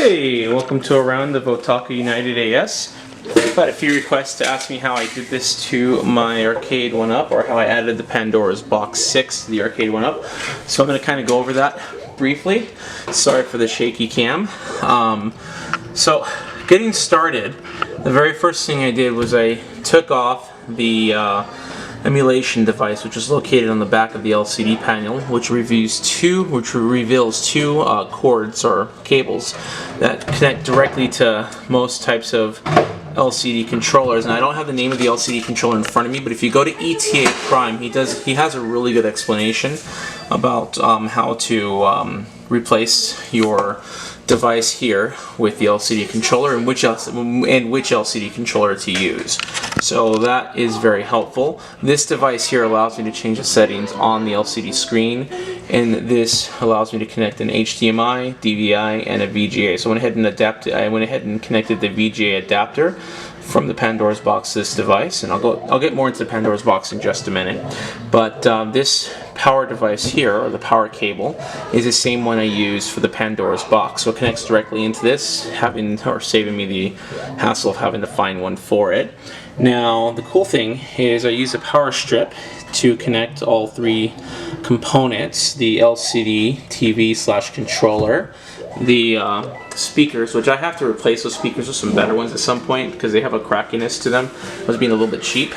Hey, welcome to a round of Otaku United AS. I've had a few requests to ask me how I did this to my Arcade1up, or how I added the Pandora's Box 6 to the Arcade1up. So I'm going to kind of go over that briefly. Sorry for the shaky cam. So getting started, the very first thing I did was I took off the emulation device, which is located on the back of the LCD panel, which reveals two cords or cables that connect directly to most types of LCD controllers. And I don't have the name of the LCD controller in front of me, but if you go to ETA PRIME, he has a really good explanation about how to replace your device here with the LCD controller and which LCD controller to use. So that is very helpful. This device here allows me to change the settings on the LCD screen, and this allows me to connect an HDMI, DVI, and a VGA. So I went ahead and connected the VGA adapter from the Pandora's Box to this device, and I'll get more into the Pandora's Box in just a minute. But this power device here, or the power cable, is the same one I use for the Pandora's Box. So it connects directly into this, saving me the hassle of having to find one for it. Now the cool thing is I use a power strip to connect all three components: the LCD TV / controller, the speakers, which I have to replace those speakers with some better ones at some point because they have a crackiness to them. I was being a little bit cheap,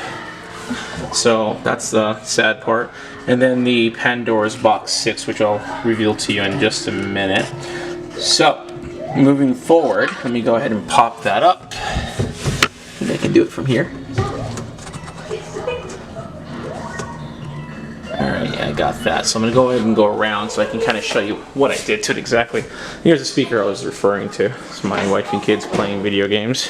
so that's the sad part. And then the Pandora's Box 6, which I'll reveal to you in just a minute. So moving forward, let me go ahead and pop that up. I think I can do it from here. Alright, I got that. So I'm going to go ahead and go around so I can kind of show you what I did to it exactly. Here's the speaker I was referring to. It's my wife and kids playing video games.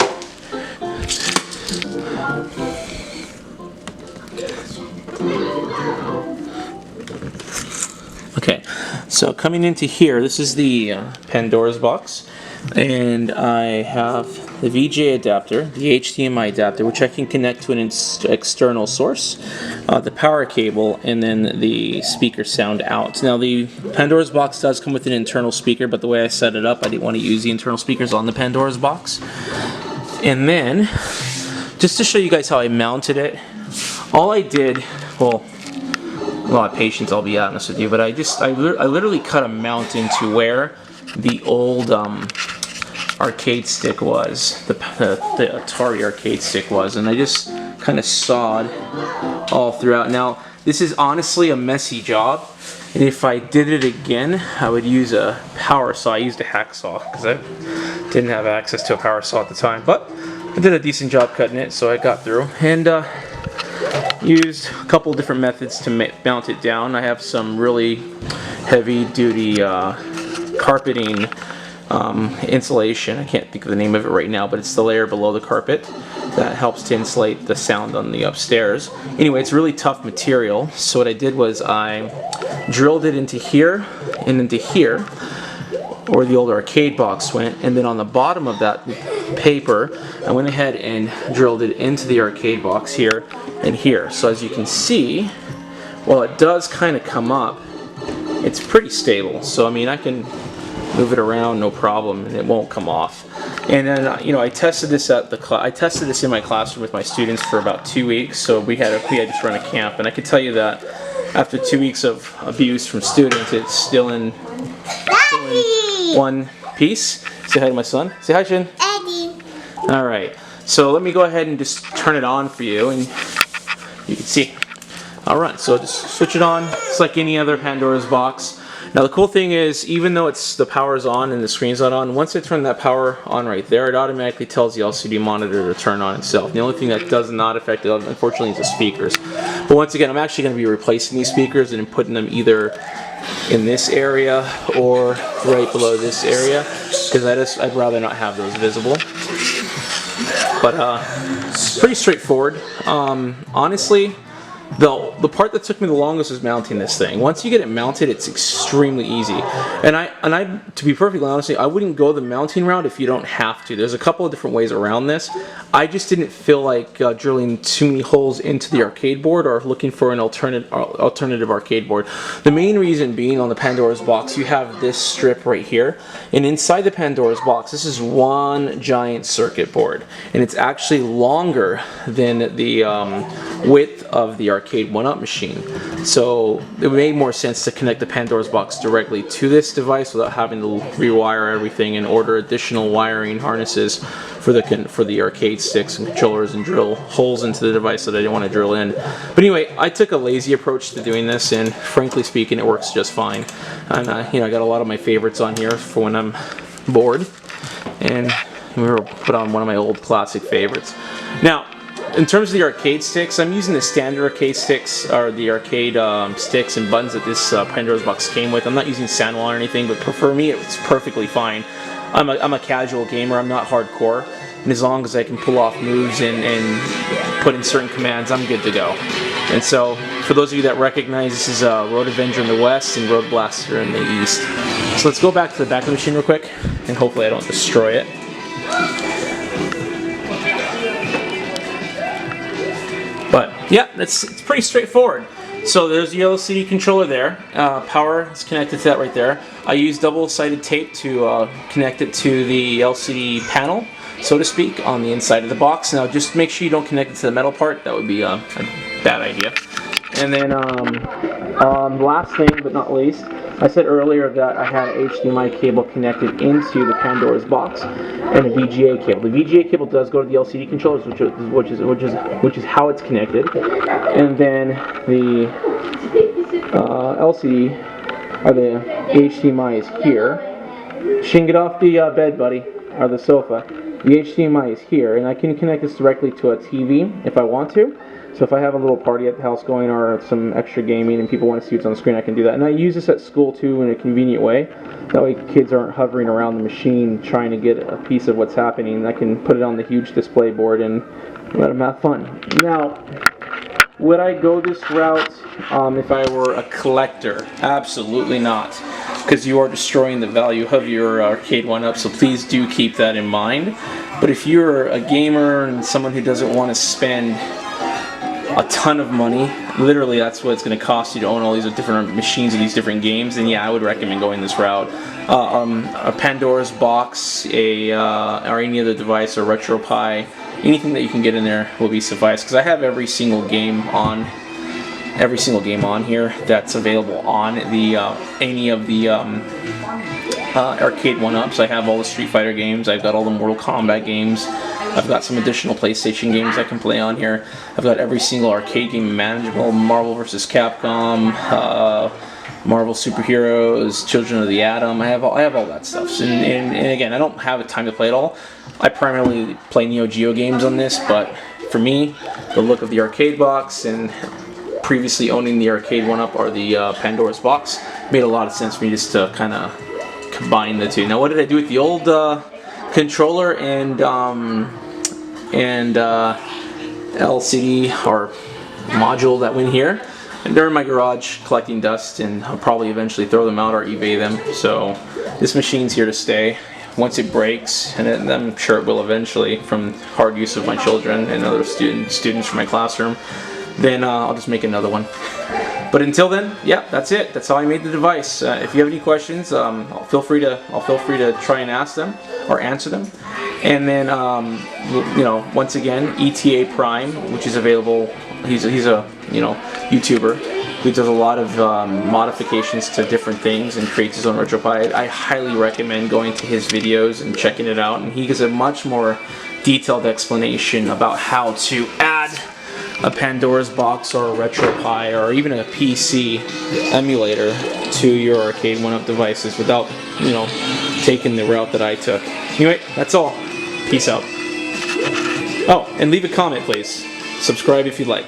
Okay, so coming into here, this is the Pandora's Box, and I have the VGA adapter, the HDMI adapter, which I can connect to an external source, the power cable, and then the speaker sound out. Now the Pandora's Box does come with an internal speaker, but the way I set it up, I didn't want to use the internal speakers on the Pandora's Box. And then, just to show you guys how I mounted it, all I did, well, a lot of patience, I'll be honest with you, but I literally cut a mount into where the old arcade stick was, the Atari arcade stick was, and I just kind of sawed all throughout. Now this is honestly a messy job, and if I did it again, I would use a power saw. I used a hacksaw because I didn't have access to a power saw at the time, but I did a decent job cutting it, so I got through. And used a couple different methods to mount it down. I have some really heavy duty carpeting insulation. I can't think of the name of it right now, but it's the layer below the carpet that helps to insulate the sound on the upstairs. Anyway, it's really tough material, so what I did was I drilled it into here and into here, where the old arcade box went, and then on the bottom of that paper I went ahead and drilled it into the arcade box here and here. So as you can see, while it does kind of come up, it's pretty stable. So I mean, I can move it around no problem and it won't come off. And then I tested this in my classroom with my students for about 2 weeks. So we had just run a camp, and I could tell you that after 2 weeks of abuse from students, it's still in one piece. Say hi to my son. Say hi, Shin. Eddie. All right. So let me go ahead and just turn it on for you, and you can see. All right. So just switch it on. It's like any other Pandora's Box. Now the cool thing is, even though the power's on and the screen's not on, once I turn that power on right there, it automatically tells the LCD monitor to turn on itself. The only thing that does not affect it, unfortunately, is the speakers. But once again, I'm actually going to be replacing these speakers and putting them either in this area or right below this area, because I'd rather not have those visible. But pretty straightforward. Honestly, The part that took me the longest was mounting this thing. Once you get it mounted, it's extremely easy. And I to be perfectly honest, I wouldn't go the mounting route if you don't have to. There's a couple of different ways around this. I just didn't feel like drilling too many holes into the arcade board or looking for an alternative arcade board. The main reason being, on the Pandora's box, you have this strip right here, and inside the Pandora's box, this is one giant circuit board, and it's actually longer than the width of the Arcade1up machine. So it made more sense to connect the Pandora's box directly to this device without having to rewire everything and order additional wiring harnesses for the arcade sticks and controllers and drill holes into the device that I didn't want to drill in. But anyway, I took a lazy approach to doing this, and frankly speaking, it works just fine. And I got a lot of my favorites on here for when I'm bored, and we will put on one of my old classic favorites. Now, in terms of the arcade sticks, I'm using the standard arcade sticks, or the arcade sticks and buttons that this Pandora's box came with. I'm not using Sanwa or anything, but for me, it's perfectly fine. I'm a casual gamer. I'm not hardcore, and as long as I can pull off moves and put in certain commands, I'm good to go. And so, for those of you that recognize, this is Road Avenger in the west and Road Blaster in the east. So let's go back to the back of the machine real quick, and hopefully I don't destroy it. But yeah, it's pretty straightforward. So there's the LCD controller there. Power is connected to that right there. I use double-sided tape to connect it to the LCD panel, so to speak, on the inside of the box. Now just make sure you don't connect it to the metal part. That would be a bad idea. And then last thing but not least, I said earlier that I had an HDMI cable connected into the Pandora's box and a VGA cable. The VGA cable does go to the LCD controllers, which is how it's connected. And then the LCD or the HDMI is here. Shouldn't get off the bed, buddy, or the sofa. The HDMI is here, and I can connect this directly to a TV if I want to. So if I have a little party at the house going, or some extra gaming and people want to see what's on the screen, I can do that. And I use this at school too in a convenient way. That way kids aren't hovering around the machine trying to get a piece of what's happening. I can put it on the huge display board and let them have fun. Now, would I go this route if I were a collector? Absolutely not, because you are destroying the value of your Arcade1up, so please do keep that in mind. But if you're a gamer and someone who doesn't want to spend a ton of money, literally that's what it's going to cost you to own all these different machines of these different games, then yeah, I would recommend going this route. A Pandora's box, or any other device, or RetroPie, anything that you can get in there will be suffice, because I have every single game on here that's available on the any of the Arcade1ups. I have all the Street Fighter games, I've got all the Mortal Kombat games, I've got some additional PlayStation games I can play on here. I've got every single arcade game imaginable, Marvel vs. Capcom, Marvel Superheroes, Children of the Atom. I have all that stuff. And again, I don't have time to play it all. I primarily play Neo Geo games on this, but for me, the look of the arcade box and previously owning the Arcade1up or the Pandora's box made a lot of sense for me just to kind of combine the two. Now, what did I do with the old controller and LCD or module that went here? And they're in my garage collecting dust, and I'll probably eventually throw them out or eBay them. So this machine's here to stay. Once it breaks, and I'm sure it will eventually from hard use of my children and other students from my classroom, then I'll just make another one. But until then, yeah, that's it. That's how I made the device. If you have any questions, I'll feel free to try and ask them or answer them. And then, once again, ETA Prime, which is available. He's a YouTuber who does a lot of modifications to different things and creates his own RetroPie. I highly recommend going to his videos and checking it out. And he gives a much more detailed explanation about how to add a Pandora's box or a RetroPie or even a PC emulator to your Arcade1up devices without, taking the route that I took. Anyway, that's all. Peace out. Oh, and leave a comment, please. Subscribe if you'd like.